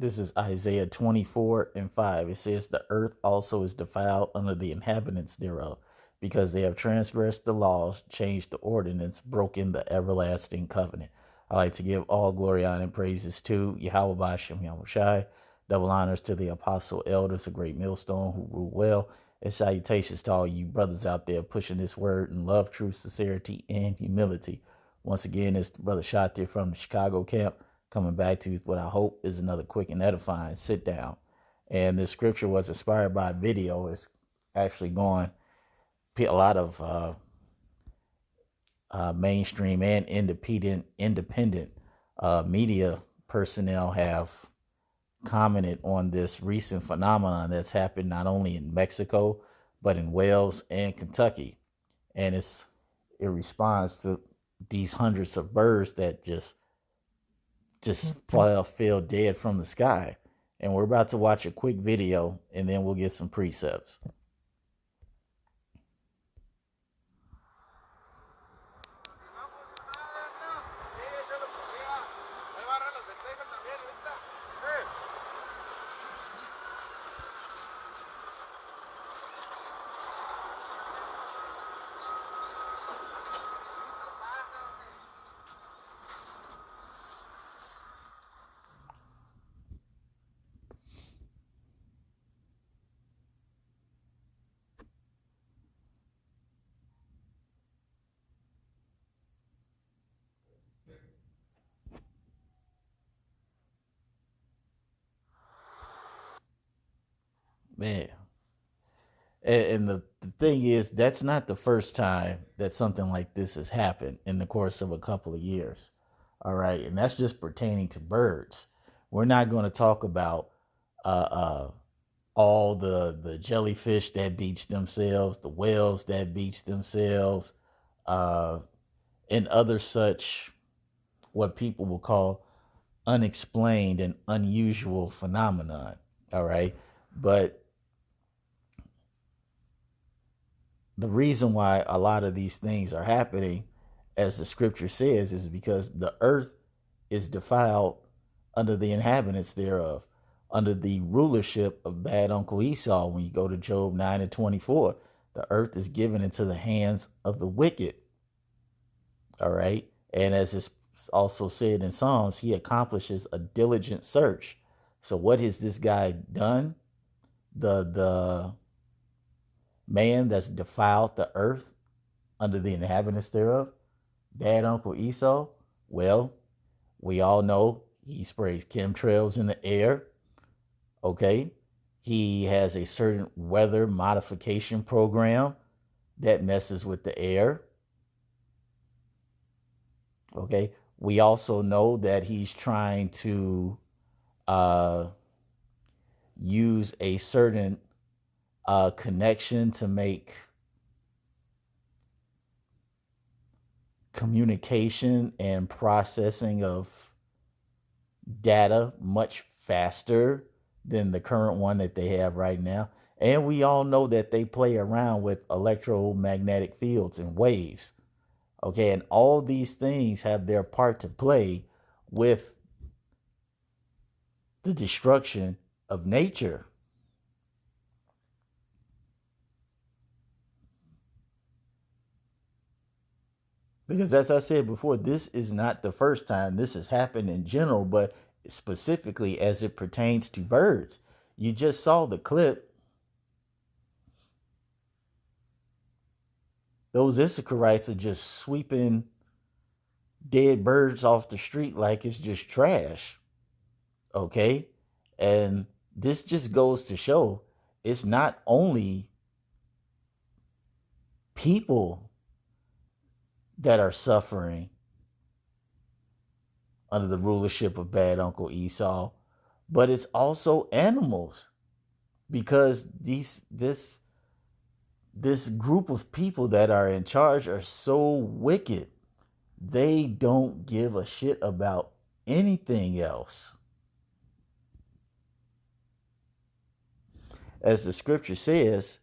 This is Isaiah 24:5. It says, "The earth also is defiled under the inhabitants thereof, because they have transgressed the laws, changed the ordinance, broken the everlasting covenant." I like to give all glory, honor, and praises to Yahweh Bashem Yahushai. Double honors to the apostle elders, a great millstone who rule well. And salutations to all you brothers out there pushing this word in love, truth, sincerity, and humility. Once again, it's Brother Shatir from the Chicago camp, coming back to what I hope is another quick and edifying sit down. And this scripture was inspired by a video. It's actually going a lot of mainstream and independent media personnel have commented on this recent phenomenon that's happened not only in Mexico but in Wales and Kentucky, and it responds to these hundreds of birds that just fell dead from the sky. And we're about to watch a quick video, and then we'll get some precepts. Man. And the thing is, that's not the first time that something like this has happened in the course of a couple of years. All right. And that's just pertaining to birds. We're not going to talk about uh, uh, all the jellyfish that beach themselves, the whales that beach themselves, uh, and other such what people will call unexplained and unusual phenomenon. All right. But the reason why a lot of these things are happening, as the scripture says, is because the earth is defiled under the inhabitants thereof, under the rulership of bad Uncle Esau. When you go to Job 9:24, the earth is given into the hands of the wicked. All right. And as it's also said in Psalms, he accomplishes a diligent search. So what has this guy done? The man that's defiled the earth under the inhabitants thereof, bad Uncle Esau. Well, we all know he sprays chemtrails in the air. Okay. He has a certain weather modification program that messes with the air. Okay. We also know that he's trying to use a certain connection to make communication and processing of data much faster than the current one that they have right now. And we all know that they play around with electromagnetic fields and waves. Okay. And all these things have their part to play with the destruction of nature. Because as I said before, this is not the first time this has happened in general, but specifically as it pertains to birds. You just saw the clip. Those Issacharites are just sweeping dead birds off the street like it's just trash. Okay. And this just goes to show it's not only people that are suffering under the rulership of bad Uncle Esau, but it's also animals, because this group of people that are in charge are so wicked. They don't give a shit about anything else. As the scripture says,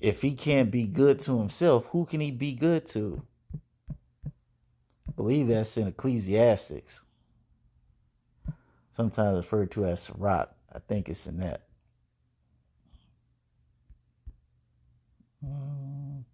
if he can't be good to himself, who can he be good to? I believe that's in Ecclesiastics. sometimes referred to as Sirach. I think it's in that. Mm,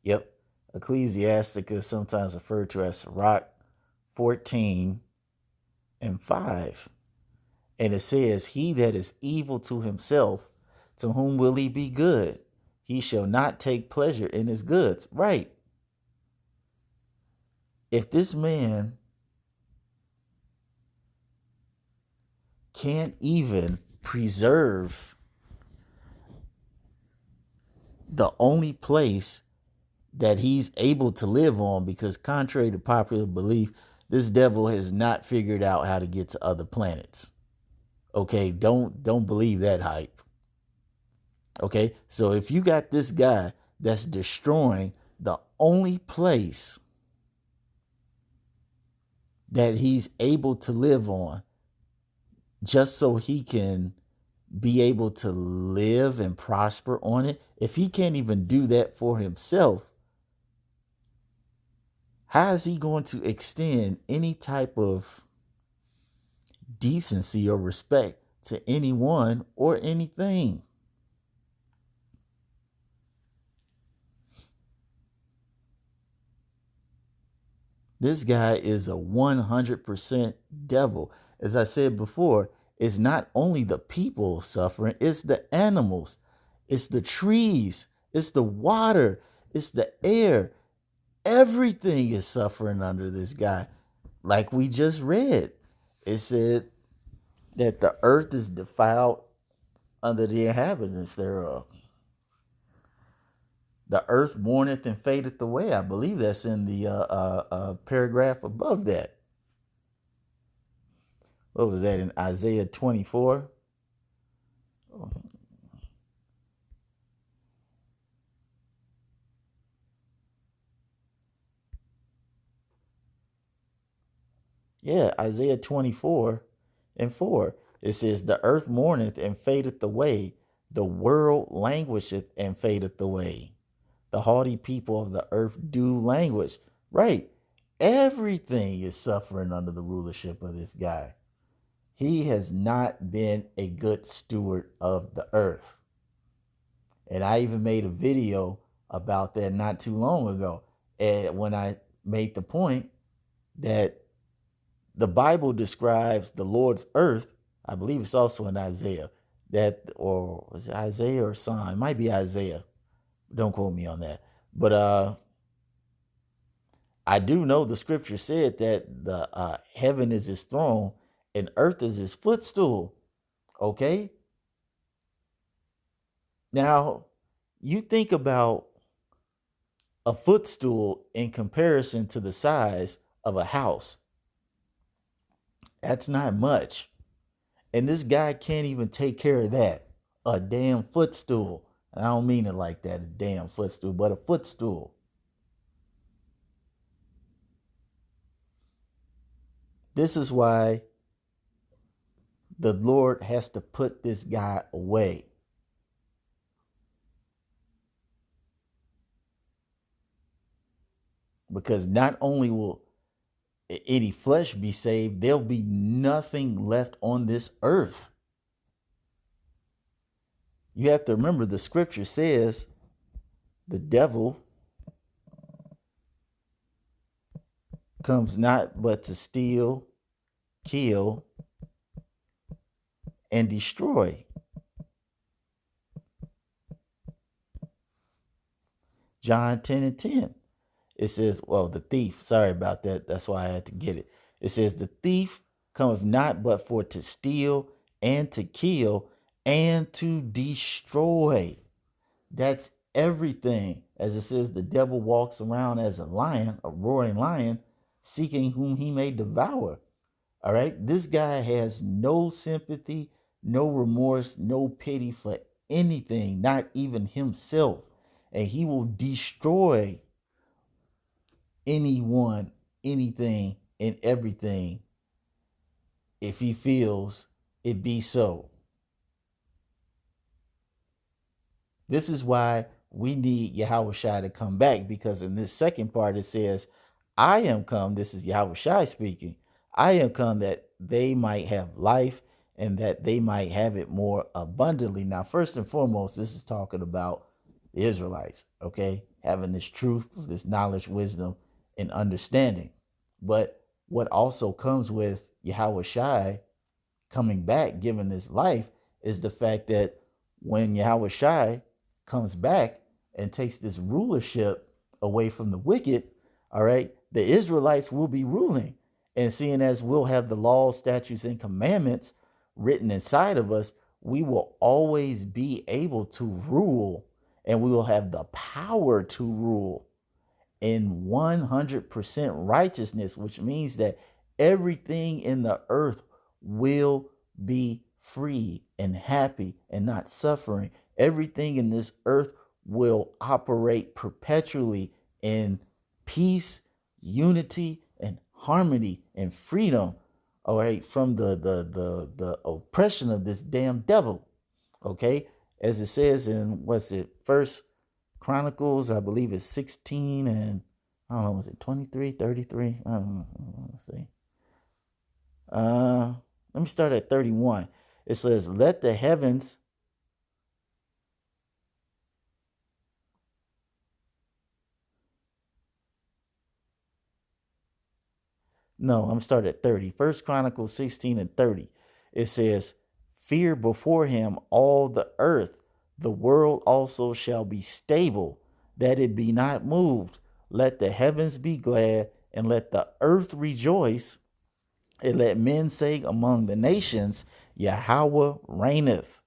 Yep. Ecclesiastic is sometimes referred to as Sirach 14 and 5. And it says, he that is evil to himself, to whom will he be good? He shall not take pleasure in his goods. Right. If this man can't even preserve the only place that he's able to live on, because contrary to popular belief, this devil has not figured out how to get to other planets. Okay, don't believe that hype. Okay, so if you got this guy that's destroying the only place that he's able to live on, just so he can be able to live and prosper on it, if he can't even do that for himself, how is he going to extend any type of decency or respect to anyone or anything? This guy is a 100% devil. As I said before, it's not only the people suffering, it's the animals, it's the trees, it's the water, it's the air. Everything is suffering under this guy. Like we just read, it said that the earth is defiled under the inhabitants thereof. The earth mourneth and fadeth away. I believe that's in the paragraph above that. What was that in Isaiah 24? Yeah, Isaiah 24 and 4. It says, the earth mourneth and fadeth away. The world languisheth and fadeth away. The haughty people of the earth do languish. Right. Everything is suffering under the rulership of this guy. He has not been a good steward of the earth. And I even made a video about that not too long ago. And when I made the point that the Bible describes the Lord's earth, I believe it's also in Isaiah, that, or was it Isaiah or Psalm? It might be Isaiah. Don't quote me on that. But I do know the scripture said that the heaven is his throne and earth is his footstool. Okay. Now, you think about a footstool in comparison to the size of a house. That's not much. And this guy can't even take care of that. A damn footstool. And I don't mean it like that, a damn footstool, but a footstool. This is why the Lord has to put this guy away. Because not only will any flesh be saved, there'll be nothing left on this earth. You have to remember the scripture says the devil comes not but to steal, kill, and destroy. John 10 and 10. It says, well, the thief, sorry about that. That's why I had to get it. It says, the thief cometh not but for to steal and to kill and to destroy. That's everything. As it says, the devil walks around as a lion, a roaring lion, seeking whom he may devour. All right. This guy has no sympathy, no remorse, no pity for anything, not even himself. And he will destroy anyone, anything, and everything if he feels it be so. This is why we need Yahweh Shai to come back, because in this second part it says, I am come, this is Yahweh Shai speaking, I am come that they might have life and that they might have it more abundantly. Now, first and foremost, this is talking about the Israelites, okay? Having this truth, this knowledge, wisdom, and understanding. But what also comes with Yahweh Shai coming back, giving this life, is the fact that when Yahweh Shai comes back and takes this rulership away from the wicked, all right, the Israelites will be ruling. And seeing as we'll have the laws, statutes, and commandments written inside of us, we will always be able to rule, and we will have the power to rule in 100% righteousness, which means that everything in the earth will be free and happy and not suffering. Everything in this earth will operate perpetually in peace, unity, and harmony and freedom, all right, from the oppression of this damn devil. Okay, as it says in, what's it, First Chronicles, I believe it's 16 and I don't know, was it 23, 33? I don't know. Let's see. Let me start at 31. It says, let the heavens No, I'm starting at 30. First Chronicles 16 and 30. It says, fear before him all the earth. The world also shall be stable, that it be not moved. Let the heavens be glad, and let the earth rejoice. And let men say among the nations, Yahweh reigneth.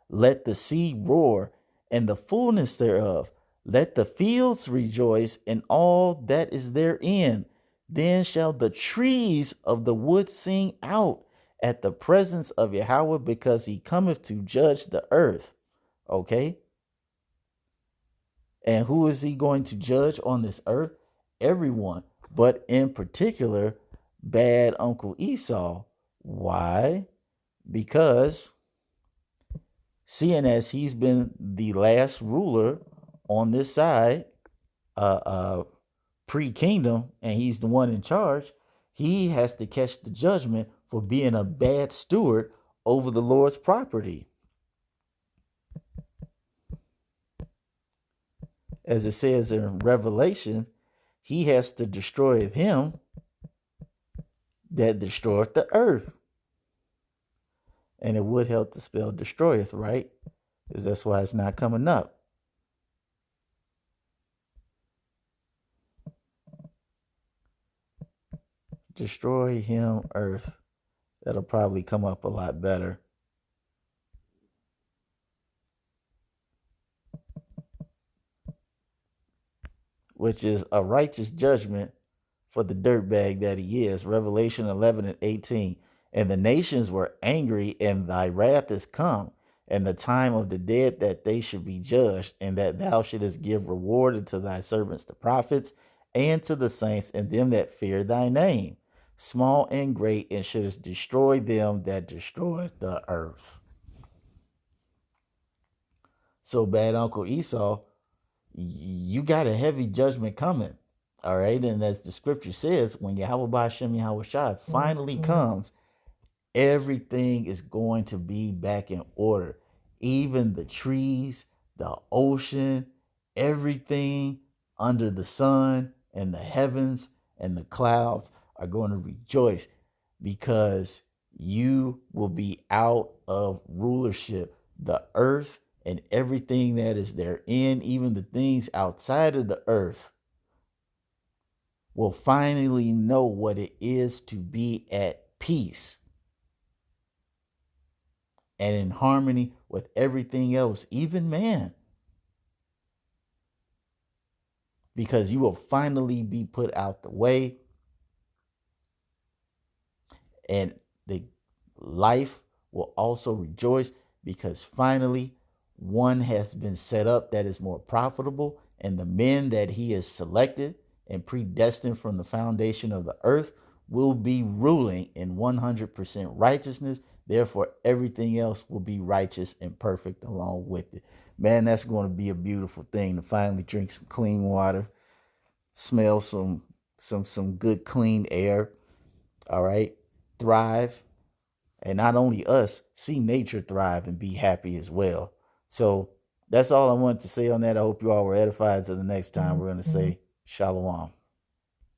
Let the sea roar, and the fullness thereof. Let the fields rejoice, and all that is therein. Then shall the trees of the wood sing out at the presence of Yahweh, because he cometh to judge the earth. Okay? And who is he going to judge on this earth? Everyone, but in particular, bad Uncle Esau. Why? Because seeing as he's been the last ruler on this side, pre-kingdom, and he's the one in charge, he has to catch the judgment for being a bad steward over the Lord's property. As it says in Revelation, he has to destroy him that destroyeth the earth. And it would help to spell destroyeth, right? Because that's why it's not coming up. Destroy him, earth. That'll probably come up a lot better. Which is a righteous judgment for the dirtbag that he is. Revelation 11 and 18. And the nations were angry, and thy wrath is come, and the time of the dead that they should be judged, and that thou shouldest give reward unto thy servants the prophets, and to the saints, and them that fear thy name, small and great, and shouldest destroy them that destroy the earth. So, bad Uncle Esau, you got a heavy judgment coming. All right. And as the scripture says, when Yahweh Ba'ashem Yahweh Shai finally comes, everything is going to be back in order. Even the trees, the ocean, everything under the sun and the heavens and the clouds are going to rejoice, because you will be out of rulership. The earth and everything that is therein, even the things outside of the earth, will finally know what it is to be at peace and in harmony with everything else, even man. Because you will finally be put out the way, and the life will also rejoice, because finally one has been set up that is more profitable, and the men that he has selected and predestined from the foundation of the earth will be ruling in 100% righteousness Therefore, everything else will be righteous and perfect along with it. Man, that's going to be a beautiful thing to finally drink some clean water, smell some good clean air. All right, thrive, and not only us, see nature thrive and be happy as well. So that's all I wanted to say on that. I hope you all were edified. Till the next time, we're going to say shalom.